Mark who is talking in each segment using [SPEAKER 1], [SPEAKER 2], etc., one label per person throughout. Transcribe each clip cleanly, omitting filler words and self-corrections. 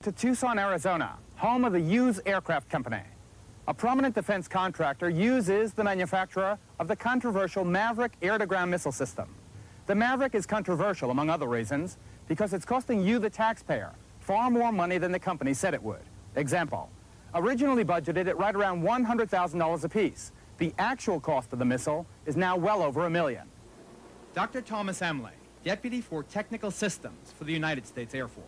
[SPEAKER 1] To Tucson, Arizona, home of the Hughes aircraft company. A prominent defense contractor, Hughes is the manufacturer of the controversial Maverick air-to-ground missile system. The Maverick is controversial, among other reasons, because it's costing you, the taxpayer, far more money than the company said it would. Example, originally budgeted at right around $100,000 apiece. The actual cost of the missile is now well over $1 million. Dr. Thomas Emley, Deputy for Technical Systems for the United States Air Force.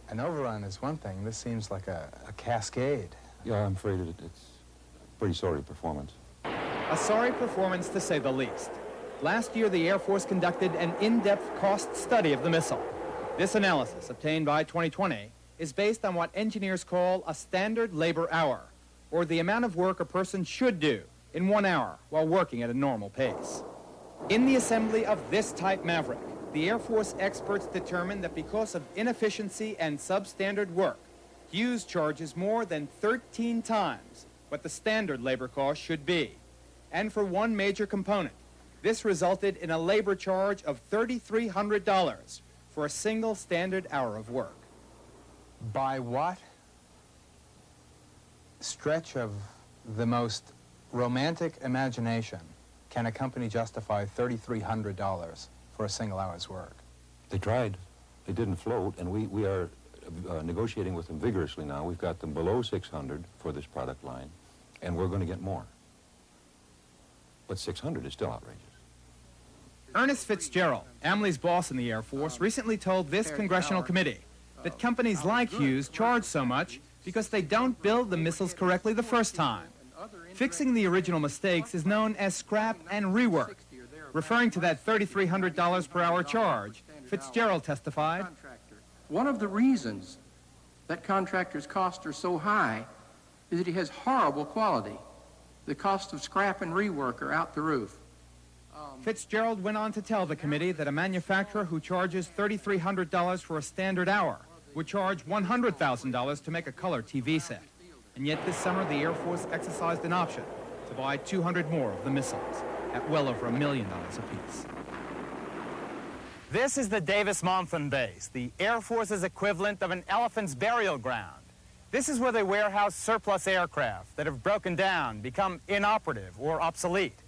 [SPEAKER 2] An overrun is one thing. This seems like a cascade.
[SPEAKER 3] Yeah, I'm afraid it's a pretty sorry performance.
[SPEAKER 1] A sorry performance, to say the least. Last year, the Air Force conducted an in-depth cost study of the missile. This analysis, obtained by 2020, is based on what engineers call a standard labor hour, or the amount of work a person should do in 1 hour while working at a normal pace. In the assembly of this type Maverick, the Air Force experts determined that because of inefficiency and substandard work, Hughes charges more than 13 times what the standard labor cost should be. And for one major component, this resulted in a labor charge of $3,300 for a single standard hour of work.
[SPEAKER 2] By what stretch of the most romantic imagination can a company justify $3,300 for a single hour's work?
[SPEAKER 3] They tried. They didn't float, and we are negotiating with them vigorously now. We've got them below 600 for this product line, and we're going to get more. But 600 is still outrageous.
[SPEAKER 1] Ernest Fitzgerald, Emley's boss in the Air Force, recently told this congressional committee that companies like Hughes charge so much because they don't build the missiles correctly the first time. Fixing the original mistakes is known as scrap and rework. Referring to that $3,300 per hour charge, Fitzgerald testified,
[SPEAKER 4] "One of the reasons that contractors' costs are so high is that he has horrible quality. The cost of scrap and rework are out the roof."
[SPEAKER 1] Fitzgerald went on to tell the committee that a manufacturer who charges $3,300 for a standard hour would charge $100,000 to make a color TV set. And yet this summer, the Air Force exercised an option to buy 200 more of the missiles at well over $1 million apiece. This is the Davis-Monthan base, the Air Force's equivalent of an elephant's burial ground. This is where they warehouse surplus aircraft that have broken down, become inoperative or obsolete.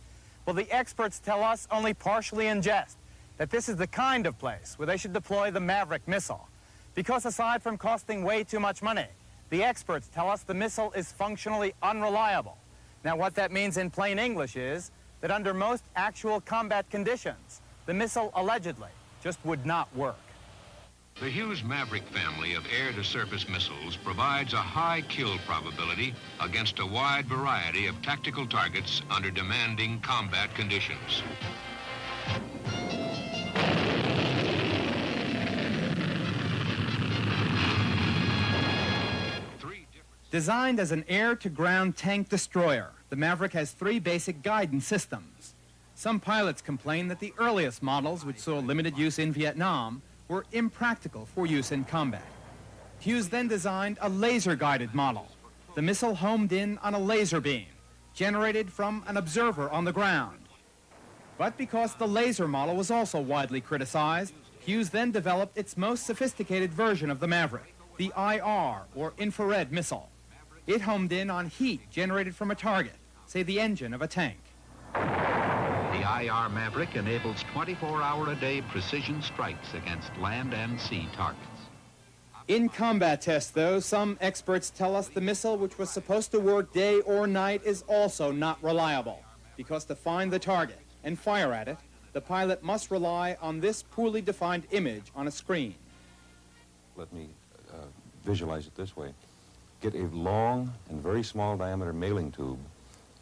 [SPEAKER 1] Well, the experts tell us only partially in jest that this is the kind of place where they should deploy the Maverick missile. Because aside from costing way too much money, the experts tell us the missile is functionally unreliable. Now, what that means in plain English is that under most actual combat conditions, the missile allegedly just would not work.
[SPEAKER 5] The Hughes Maverick family of air-to-surface missiles provides a high kill probability against a wide variety of tactical targets under demanding combat conditions.
[SPEAKER 1] Designed as an air-to-ground tank destroyer, the Maverick has 3 basic guidance systems. Some pilots complain that the earliest models, which saw limited use in Vietnam, were impractical for use in combat. Hughes then designed a laser-guided model. The missile homed in on a laser beam, generated from an observer on the ground. But because the laser model was also widely criticized, Hughes then developed its most sophisticated version of the Maverick, the IR, or infrared missile. It homed in on heat generated from a target, say the engine of a tank.
[SPEAKER 6] The IR Maverick enables 24-hour-a-day precision strikes against land and sea targets.
[SPEAKER 1] In combat tests, though, some experts tell us the missile, which was supposed to work day or night, is also not reliable, because to find the target and fire at it, the pilot must rely on this poorly defined image on a screen.
[SPEAKER 3] Let me visualize it this way. Get a long and very small diameter mailing tube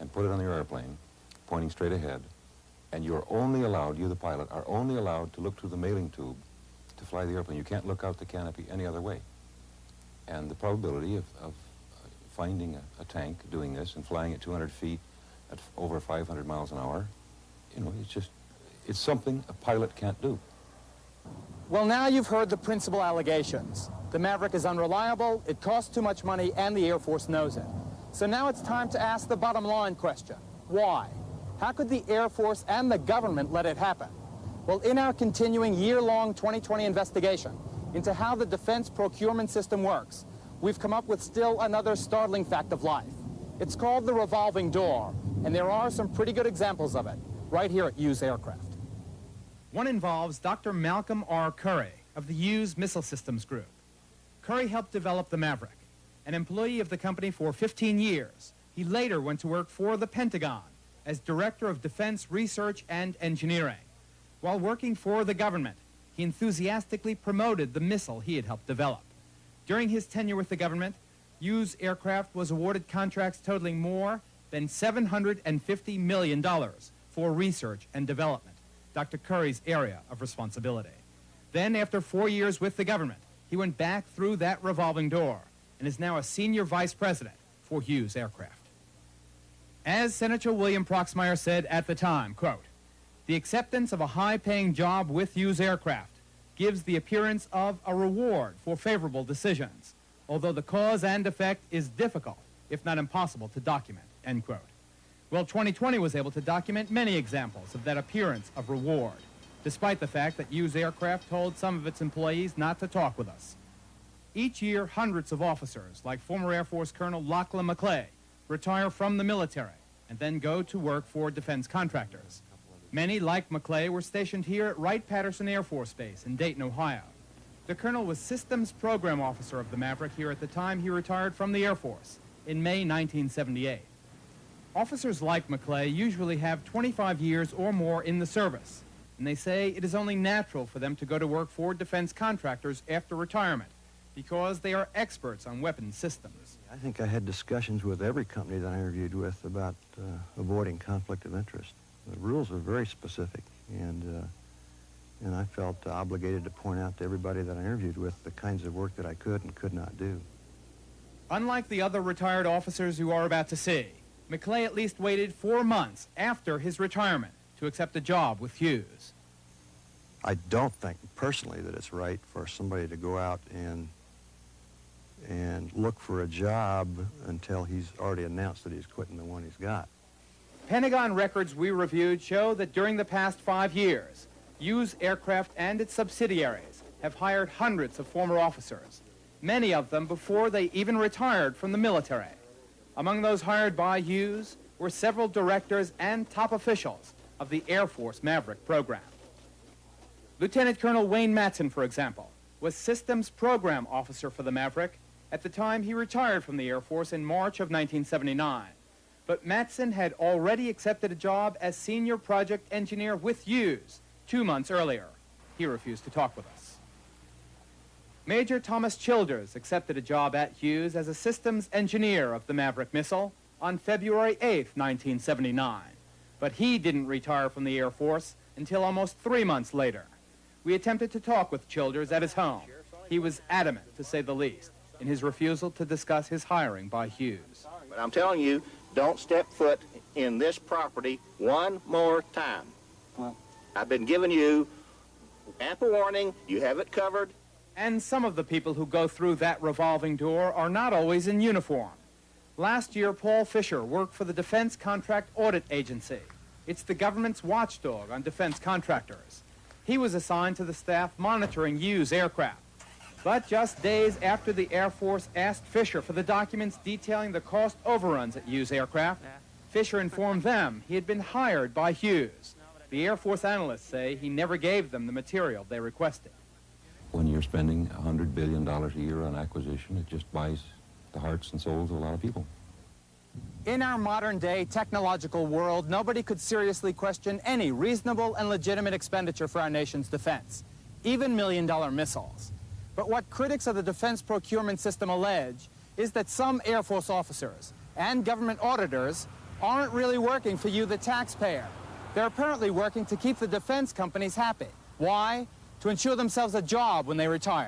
[SPEAKER 3] and put it on your airplane, pointing straight ahead, and you're only allowed, you the pilot, are only allowed to look through the mailing tube to fly the airplane. You can't look out the canopy any other way. And the probability of finding a tank doing this and flying at 200 feet at over 500 miles an hour, you know, it's something a pilot can't do.
[SPEAKER 1] Well, now you've heard the principal allegations. The Maverick is unreliable, it costs too much money, and the Air Force knows it. So now it's time to ask the bottom line question. Why? How could the Air Force and the government let it happen? Well, in our continuing year-long 2020 investigation into how the defense procurement system works, we've come up with still another startling fact of life. It's called the revolving door, and there are some pretty good examples of it right here at Hughes Aircraft. One involves Dr. Malcolm R. Curry of the Hughes Missile Systems Group. Curry helped develop the Maverick. An employee of the company for 15 years, he later went to work for the Pentagon as Director of Defense Research and Engineering. While working for the government, he enthusiastically promoted the missile he had helped develop. During his tenure with the government, Hughes Aircraft was awarded contracts totaling more than $750 million for research and development, Dr. Curry's area of responsibility. Then, after 4 years with the government, he went back through that revolving door and is now a senior vice president for Hughes Aircraft. As Senator William Proxmire said at the time, quote, "The acceptance of a high-paying job with Hughes Aircraft gives the appearance of a reward for favorable decisions, although the cause and effect is difficult, if not impossible, to document," end quote. Well, 2020 was able to document many examples of that appearance of reward, despite the fact that Hughes Aircraft told some of its employees not to talk with us. Each year, hundreds of officers, like former Air Force Colonel Lachlan McClay, retire from the military and then go to work for defense contractors. Many, like McClay, were stationed here at Wright-Patterson Air Force Base in Dayton, Ohio. The colonel was systems program officer of the Maverick here at the time he retired from the Air Force in May 1978. Officers like McClay usually have 25 years or more in the service, and they say it is only natural for them to go to work for defense contractors after retirement because they are experts on weapons systems.
[SPEAKER 7] I think I had discussions with every company that I interviewed with about avoiding conflict of interest. The rules are very specific, and I felt obligated to point out to everybody that I interviewed with the kinds of work that I could and could not do.
[SPEAKER 1] Unlike the other retired officers you are about to see, McClay at least waited 4 months after his retirement to accept a job with Hughes.
[SPEAKER 7] I don't think personally that it's right for somebody to go out and look for a job until he's already announced that he's quitting the one he's got.
[SPEAKER 1] Pentagon records we reviewed show that during the past 5 years, Hughes Aircraft and its subsidiaries have hired hundreds of former officers, many of them before they even retired from the military. Among those hired by Hughes were several directors and top officials of the Air Force Maverick program. Lieutenant Colonel Wayne Matson, for example, was systems program officer for the Maverick at the time he retired from the Air Force in March of 1979. But Matson had already accepted a job as senior project engineer with Hughes 2 months earlier. He refused to talk with us. Major Thomas Childers accepted a job at Hughes as a systems engineer of the Maverick missile on February 8, 1979. But he didn't retire from the Air Force until almost 3 months later. We attempted to talk with Childers at his home. He was adamant, to say the least, in his refusal to discuss his hiring by Hughes.
[SPEAKER 8] But I'm telling you, don't step foot in this property one more time.
[SPEAKER 1] Well,
[SPEAKER 8] I've been giving you ample warning. You have it covered.
[SPEAKER 1] And some of the people who go through that revolving door are not always in uniform. Last year, Paul Fisher worked for the Defense Contract Audit Agency. It's the government's watchdog on defense contractors. He was assigned to the staff monitoring Hughes aircraft. But just days after the Air Force asked Fisher for the documents detailing the cost overruns at Hughes aircraft, Fisher informed them he had been hired by Hughes. The Air Force analysts say he never gave them the material they requested.
[SPEAKER 3] When you're spending $100 billion a year on acquisition, it just buys the hearts and souls of a lot of people.
[SPEAKER 1] In our modern-day technological world, nobody could seriously question any reasonable and legitimate expenditure for our nation's defense, even million-dollar missiles. But what critics of the defense procurement system allege is that some Air Force officers and government auditors aren't really working for you, the taxpayer. They're apparently working to keep the defense companies happy. Why? To ensure themselves a job when they retire.